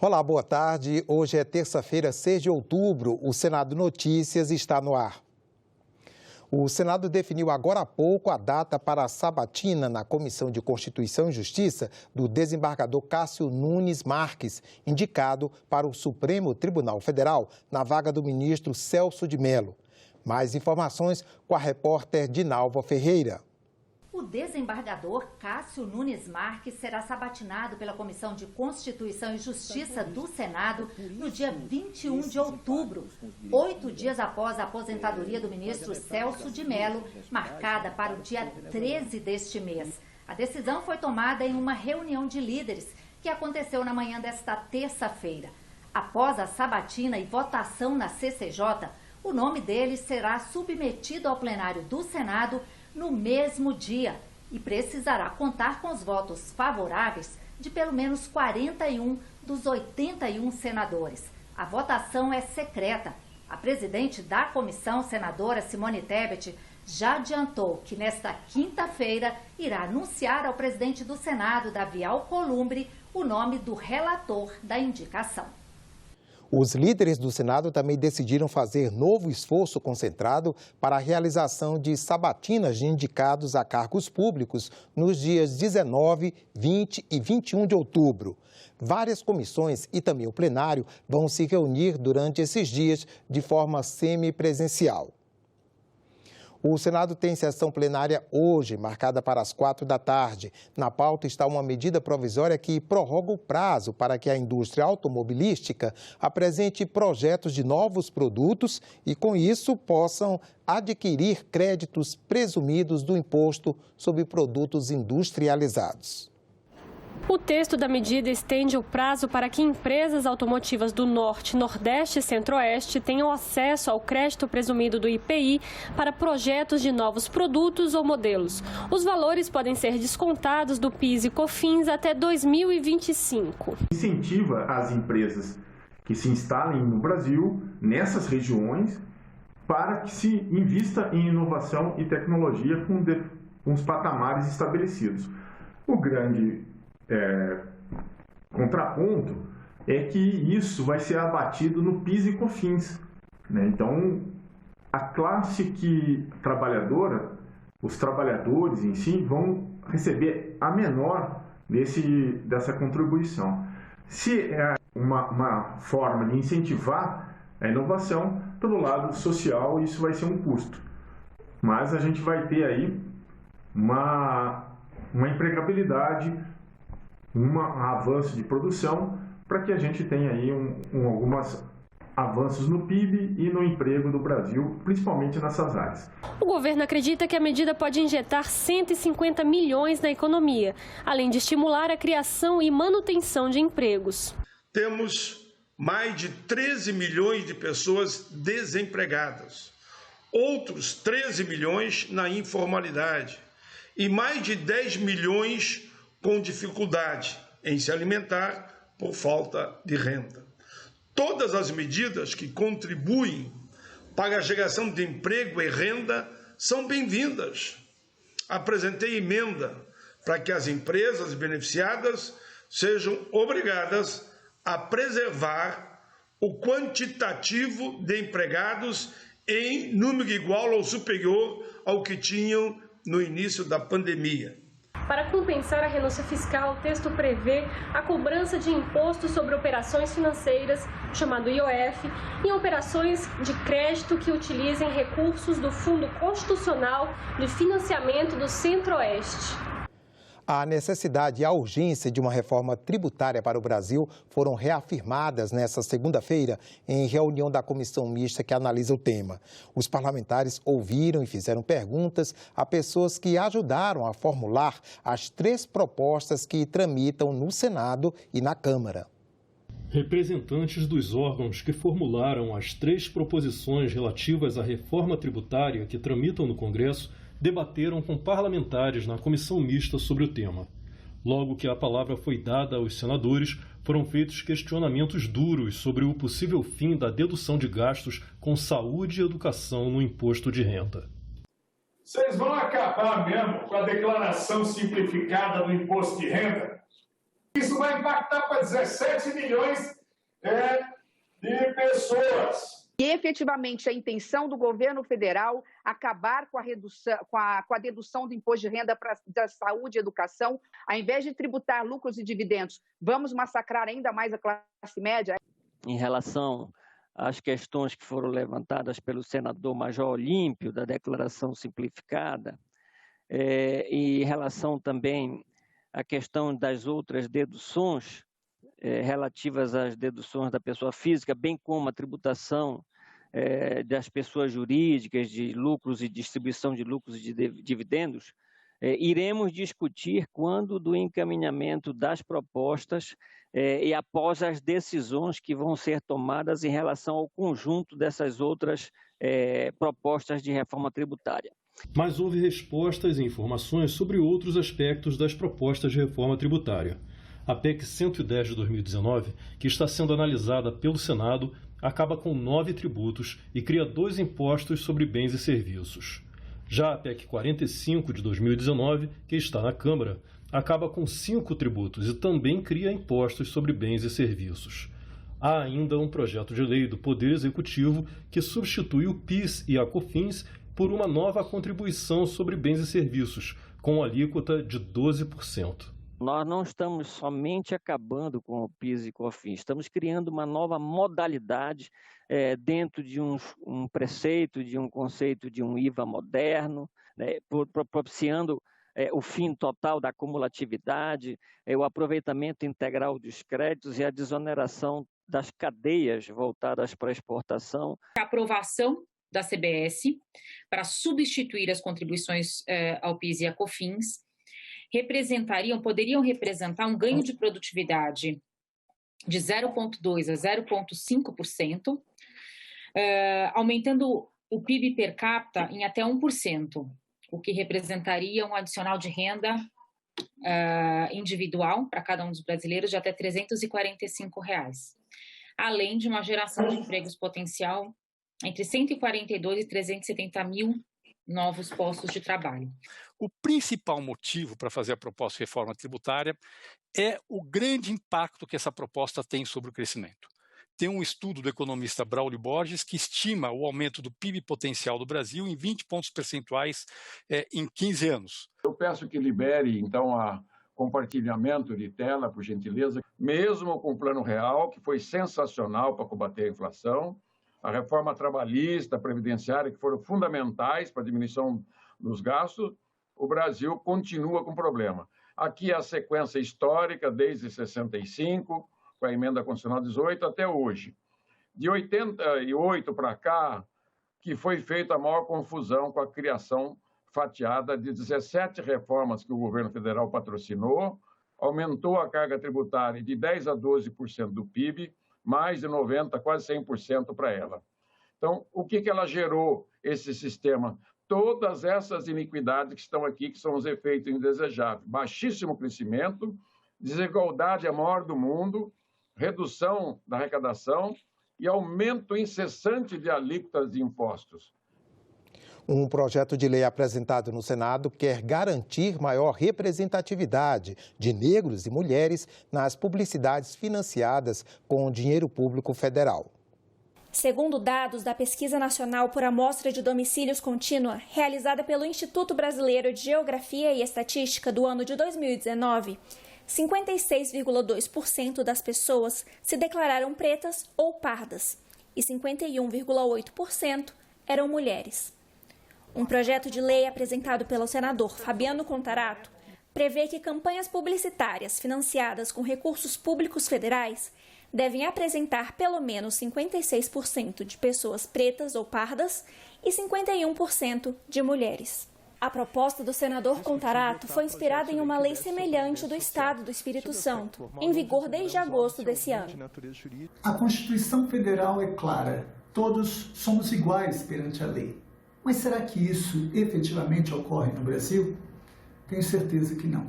Olá, boa tarde. Hoje é terça-feira, 6 de outubro. O Senado Notícias está no ar. O Senado definiu agora há pouco a data para a sabatina na Comissão de Constituição e Justiça do desembargador Cássio Nunes Marques, indicado para o Supremo Tribunal Federal, na vaga do ministro Celso de Mello. Mais informações com a repórter Dinalva Ferreira. O desembargador Cássio Nunes Marques será sabatinado pela Comissão de Constituição e Justiça do Senado no dia 21 de outubro, 8 dias após a aposentadoria do ministro Celso de Mello, marcada para o dia 13 deste mês. A decisão foi tomada em uma reunião de líderes que aconteceu na manhã desta terça-feira. Após a sabatina e votação na CCJ, o nome dele será submetido ao plenário do Senado no mesmo dia e precisará contar com os votos favoráveis de pelo menos 41 dos 81 senadores. A votação é secreta. A presidente da comissão, senadora Simone Tebet, já adiantou que nesta quinta-feira irá anunciar ao presidente do Senado, Davi Alcolumbre, o nome do relator da indicação. Os líderes do Senado também decidiram fazer novo esforço concentrado para a realização de sabatinas de indicados a cargos públicos nos dias 19, 20 e 21 de outubro. Várias comissões e também o plenário vão se reunir durante esses dias de forma semipresencial. O Senado tem sessão plenária hoje, marcada para as 4 da tarde. Na pauta está uma medida provisória que prorroga o prazo para que a indústria automobilística apresente projetos de novos produtos e, com isso, possam adquirir créditos presumidos do imposto sobre produtos industrializados. O texto da medida estende o prazo para que empresas automotivas do Norte, Nordeste e Centro-Oeste tenham acesso ao crédito presumido do IPI para projetos de novos produtos ou modelos. Os valores podem ser descontados do PIS e COFINS até 2025. Incentiva as empresas que se instalem no Brasil, nessas regiões, para que se invista em inovação e tecnologia com os patamares estabelecidos. O grande contraponto é que isso vai ser abatido no PIS e COFINS, né? Então, a classe trabalhadora, os trabalhadores em si, vão receber a menor dessa contribuição. Se é uma forma de incentivar a inovação, pelo lado social, isso vai ser um custo. Mas a gente vai ter aí uma empregabilidade, um avanço de produção, para que a gente tenha aí alguns avanços no PIB e no emprego do Brasil, principalmente nessas áreas. O governo acredita que a medida pode injetar 150 milhões na economia, além de estimular a criação e manutenção de empregos. Temos mais de 13 milhões de pessoas desempregadas, outros 13 milhões na informalidade e mais de 10 milhões com dificuldade em se alimentar por falta de renda. Todas as medidas que contribuem para a geração de emprego e renda são bem-vindas. Apresentei emenda para que as empresas beneficiadas sejam obrigadas a preservar o quantitativo de empregados em número igual ou superior ao que tinham no início da pandemia. Para compensar a renúncia fiscal, o texto prevê a cobrança de imposto sobre operações financeiras, chamado IOF, em operações de crédito que utilizem recursos do Fundo Constitucional de Financiamento do Centro-Oeste. A necessidade e a urgência de uma reforma tributária para o Brasil foram reafirmadas nesta segunda-feira em reunião da comissão mista que analisa o tema. Os parlamentares ouviram e fizeram perguntas a pessoas que ajudaram a formular as 3 propostas que tramitam no Senado e na Câmara. Representantes dos órgãos que formularam as 3 proposições relativas à reforma tributária que tramitam no Congresso debateram com parlamentares na comissão mista sobre o tema. Logo que a palavra foi dada aos senadores, foram feitos questionamentos duros sobre o possível fim da dedução de gastos com saúde e educação no imposto de renda. Vocês vão acabar mesmo com a declaração simplificada do imposto de renda? Isso vai impactar para 17 milhões de pessoas. E, efetivamente, a intenção do governo federal acabar com a dedução do imposto de renda da saúde e educação, ao invés de tributar lucros e dividendos, vamos massacrar ainda mais a classe média? Em relação às questões que foram levantadas pelo senador Major Olímpio, da declaração simplificada, e em relação também à questão das outras deduções, relativas às deduções da pessoa física, bem como a tributação das pessoas jurídicas, de lucros e distribuição de lucros e de dividendos, iremos discutir quando do encaminhamento das propostas e após as decisões que vão ser tomadas em relação ao conjunto dessas outras propostas de reforma tributária. Mas houve respostas e informações sobre outros aspectos das propostas de reforma tributária. A PEC 110 de 2019, que está sendo analisada pelo Senado, acaba com 9 tributos e cria 2 impostos sobre bens e serviços. Já a PEC 45 de 2019, que está na Câmara, acaba com 5 tributos e também cria impostos sobre bens e serviços. Há ainda um projeto de lei do Poder Executivo que substitui o PIS e a COFINS por uma nova contribuição sobre bens e serviços, com alíquota de 12%. Nós não estamos somente acabando com o PIS e COFINS, estamos criando uma nova modalidade dentro de um preceito, de um conceito de um IVA moderno, né, propiciando o fim total da cumulatividade, o aproveitamento integral dos créditos e a desoneração das cadeias voltadas para a exportação. A aprovação da CBS para substituir as contribuições ao PIS e à COFINS poderiam representar um ganho de produtividade de 0,2% a 0,5%, aumentando o PIB per capita em até 1%, o que representaria um adicional de renda individual para cada um dos brasileiros de até R$ 345, além de uma geração de empregos potencial entre 142 e 370 mil novos postos de trabalho. O principal motivo para fazer a proposta de reforma tributária é o grande impacto que essa proposta tem sobre o crescimento. Tem um estudo do economista Braulio Borges que estima o aumento do PIB potencial do Brasil em 20 pontos percentuais em 15 anos. Eu peço que libere, então, a compartilhamento de tela, por gentileza, mesmo com o Plano Real, que foi sensacional para combater a inflação, a reforma trabalhista, previdenciária, que foram fundamentais para a diminuição dos gastos, o Brasil continua com problema. Aqui a sequência histórica, desde 65, com a emenda constitucional 18 até hoje. De 88 para cá, que foi feita a maior confusão com a criação fatiada de 17 reformas que o governo federal patrocinou, aumentou a carga tributária de 10% a 12% do PIB, mais de 90%, quase 100% para ela. Então, o que ela gerou, esse sistema? Todas essas iniquidades que estão aqui, que são os efeitos indesejáveis. Baixíssimo crescimento, desigualdade a maior do mundo, redução da arrecadação e aumento incessante de alíquotas de impostos. Um projeto de lei apresentado no Senado quer garantir maior representatividade de negros e mulheres nas publicidades financiadas com dinheiro público federal. Segundo dados da Pesquisa Nacional por Amostra de Domicílios Contínua, realizada pelo Instituto Brasileiro de Geografia e Estatística do ano de 2019, 56,2% das pessoas se declararam pretas ou pardas e 51,8% eram mulheres. Um projeto de lei apresentado pelo senador Fabiano Contarato prevê que campanhas publicitárias financiadas com recursos públicos federais devem apresentar pelo menos 56% de pessoas pretas ou pardas e 51% de mulheres. A proposta do senador Contarato foi inspirada em uma lei semelhante do Estado do Espírito Santo, em vigor desde agosto desse ano. A Constituição Federal é clara: todos somos iguais perante a lei. Mas será que isso efetivamente ocorre no Brasil? Tenho certeza que não.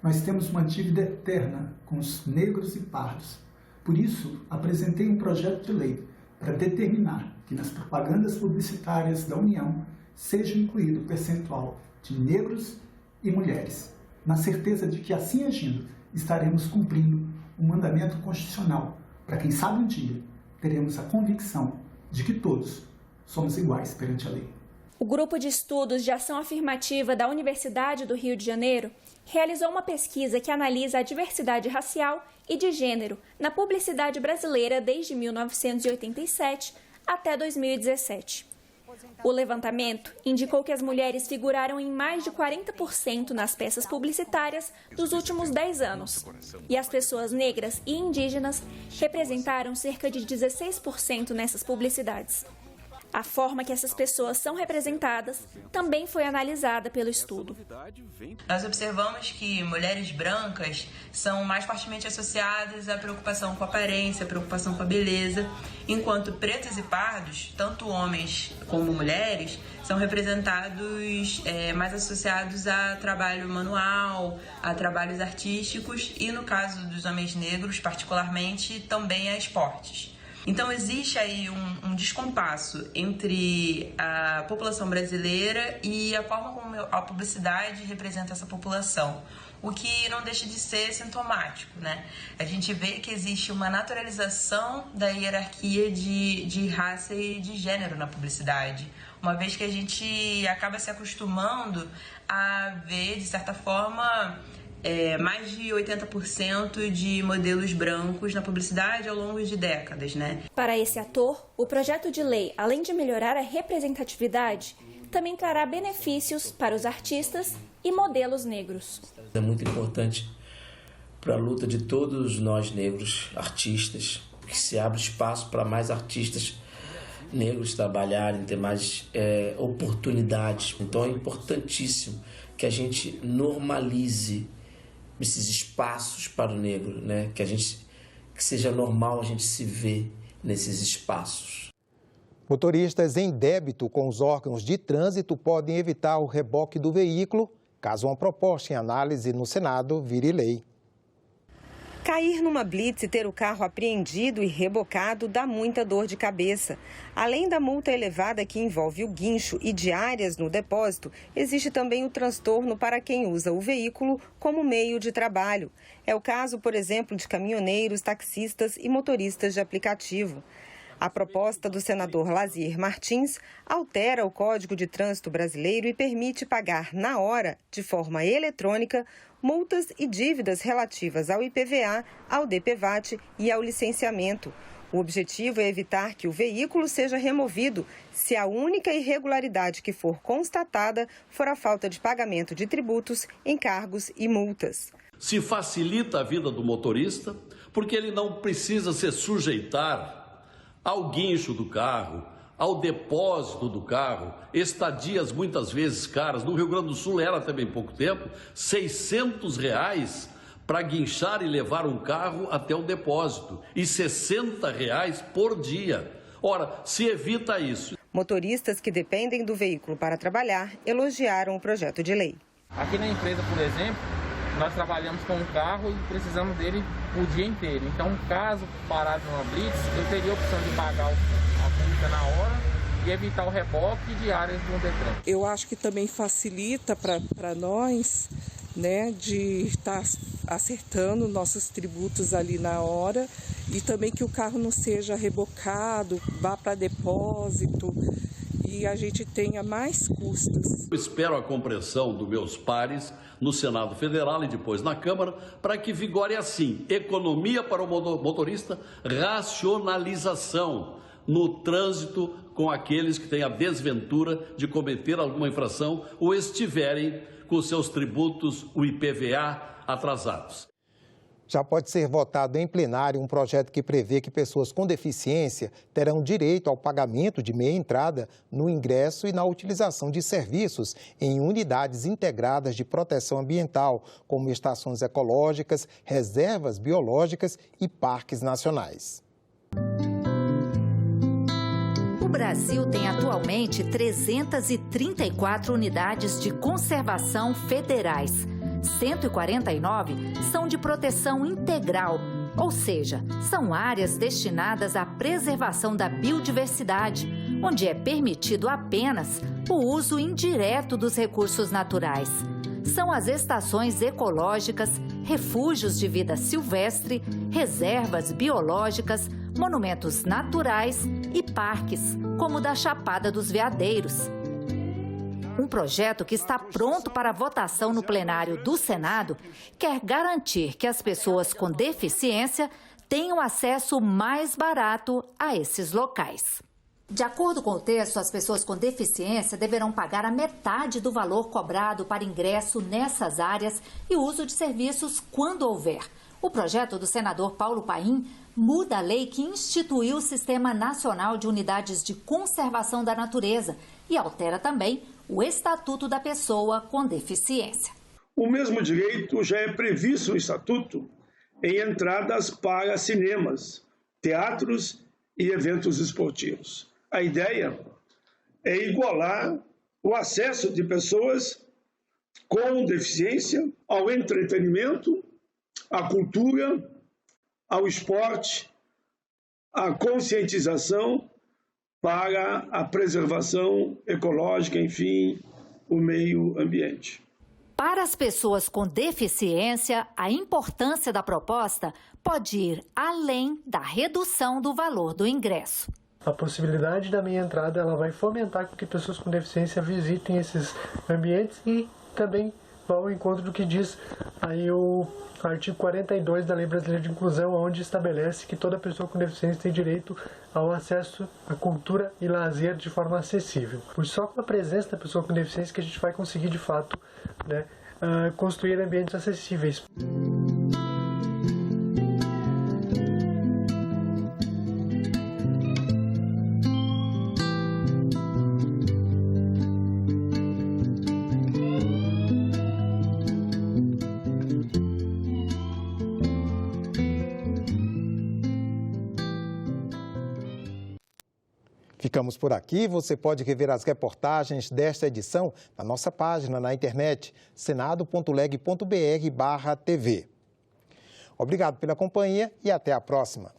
Nós temos uma dívida eterna com os negros e pardos. Por isso, apresentei um projeto de lei para determinar que nas propagandas publicitárias da União seja incluído o percentual de negros e mulheres, na certeza de que, assim agindo, estaremos cumprindo um mandamento constitucional. Para quem sabe um dia, teremos a convicção de que todos somos iguais perante a lei. O Grupo de Estudos de Ação Afirmativa da Universidade do Rio de Janeiro realizou uma pesquisa que analisa a diversidade racial e de gênero na publicidade brasileira desde 1987 até 2017. O levantamento indicou que as mulheres figuraram em mais de 40% nas peças publicitárias dos últimos 10 anos. E as pessoas negras e indígenas representaram cerca de 16% nessas publicidades. A forma que essas pessoas são representadas também foi analisada pelo estudo. Nós observamos que mulheres brancas são mais fortemente associadas à preocupação com a aparência, à preocupação com a beleza, enquanto pretos e pardos, tanto homens como mulheres, são representados mais associados a trabalho manual, a trabalhos artísticos e, no caso dos homens negros, particularmente, também a esportes. Então, existe aí um descompasso entre a população brasileira e a forma como a publicidade representa essa população, o que não deixa de ser sintomático, né? A gente vê que existe uma naturalização da hierarquia de raça e de gênero na publicidade, uma vez que a gente acaba se acostumando a ver, de certa forma, mais de 80% de modelos brancos na publicidade ao longo de décadas, né? Para esse ator, o projeto de lei, além de melhorar a representatividade, também trará benefícios para os artistas e modelos negros. É muito importante para a luta de todos nós negros, artistas, que se abre espaço para mais artistas negros trabalharem, ter mais oportunidades. Então é importantíssimo que a gente normalize esses espaços para o negro, né? Que seja normal a gente se ver nesses espaços. Motoristas em débito com os órgãos de trânsito podem evitar o reboque do veículo, caso uma proposta em análise no Senado vire lei. Cair numa blitz e ter o carro apreendido e rebocado dá muita dor de cabeça. Além da multa elevada que envolve o guincho e diárias no depósito, existe também o transtorno para quem usa o veículo como meio de trabalho. É o caso, por exemplo, de caminhoneiros, taxistas e motoristas de aplicativo. A proposta do senador Lazier Martins altera o Código de Trânsito Brasileiro e permite pagar na hora, de forma eletrônica, multas e dívidas relativas ao IPVA, ao DPVAT e ao licenciamento. O objetivo é evitar que o veículo seja removido se a única irregularidade que for constatada for a falta de pagamento de tributos, encargos e multas. Se facilita a vida do motorista, porque ele não precisa se sujeitar ao guincho do carro, ao depósito do carro, estadias muitas vezes caras. No Rio Grande do Sul era até bem pouco tempo, R$600 para guinchar e levar um carro até o depósito e R$60 por dia. Ora, se evita isso. Motoristas que dependem do veículo para trabalhar elogiaram o projeto de lei. Aqui na empresa, por exemplo, nós trabalhamos com um carro e precisamos dele o dia inteiro. Então, caso parado numa blitz, eu teria a opção de pagar a multa na hora e evitar o reboque de áreas do Detran. Eu acho que também facilita para nós, né, de estar acertando nossos tributos ali na hora e também que o carro não seja rebocado, vá para depósito e a gente tenha mais custos. Eu espero a compreensão dos meus pares no Senado Federal e depois na Câmara para que vigore assim: economia para o motorista, racionalização no trânsito com aqueles que têm a desventura de cometer alguma infração ou estiverem com seus tributos, o IPVA, atrasados. Já pode ser votado em plenário um projeto que prevê que pessoas com deficiência terão direito ao pagamento de meia entrada no ingresso e na utilização de serviços em unidades integradas de proteção ambiental, como estações ecológicas, reservas biológicas e parques nacionais. O Brasil tem atualmente 334 unidades de conservação federais. 149 são de proteção integral, ou seja, são áreas destinadas à preservação da biodiversidade, onde é permitido apenas o uso indireto dos recursos naturais. são as estações ecológicas, refúgios de vida silvestre, reservas biológicas, monumentos naturais e parques, como o da Chapada dos Veadeiros. Um projeto que está pronto para votação no plenário do Senado quer garantir que as pessoas com deficiência tenham acesso mais barato a esses locais. De acordo com o texto, as pessoas com deficiência deverão pagar a metade do valor cobrado para ingresso nessas áreas e uso de serviços quando houver. O projeto do senador Paulo Paim muda a lei que instituiu o Sistema Nacional de Unidades de Conservação da Natureza e altera também o Estatuto da Pessoa com Deficiência. O mesmo direito já é previsto no Estatuto em entradas para cinemas, teatros e eventos esportivos. A ideia é igualar o acesso de pessoas com deficiência ao entretenimento, à cultura, ao esporte, à conscientização para a preservação ecológica, enfim, o meio ambiente. Para as pessoas com deficiência, a importância da proposta pode ir além da redução do valor do ingresso. A possibilidade da meia entrada ela vai fomentar com que pessoas com deficiência visitem esses ambientes e também vão ao encontro do que diz aí o artigo 42 da Lei Brasileira de Inclusão, onde estabelece que toda pessoa com deficiência tem direito ao acesso à cultura e lazer de forma acessível. Pois só com a presença da pessoa com deficiência que a gente vai conseguir, de fato, construir ambientes acessíveis. Ficamos por aqui. Você pode rever as reportagens desta edição na nossa página na internet, senado.leg.br/TV. Obrigado pela companhia e até a próxima.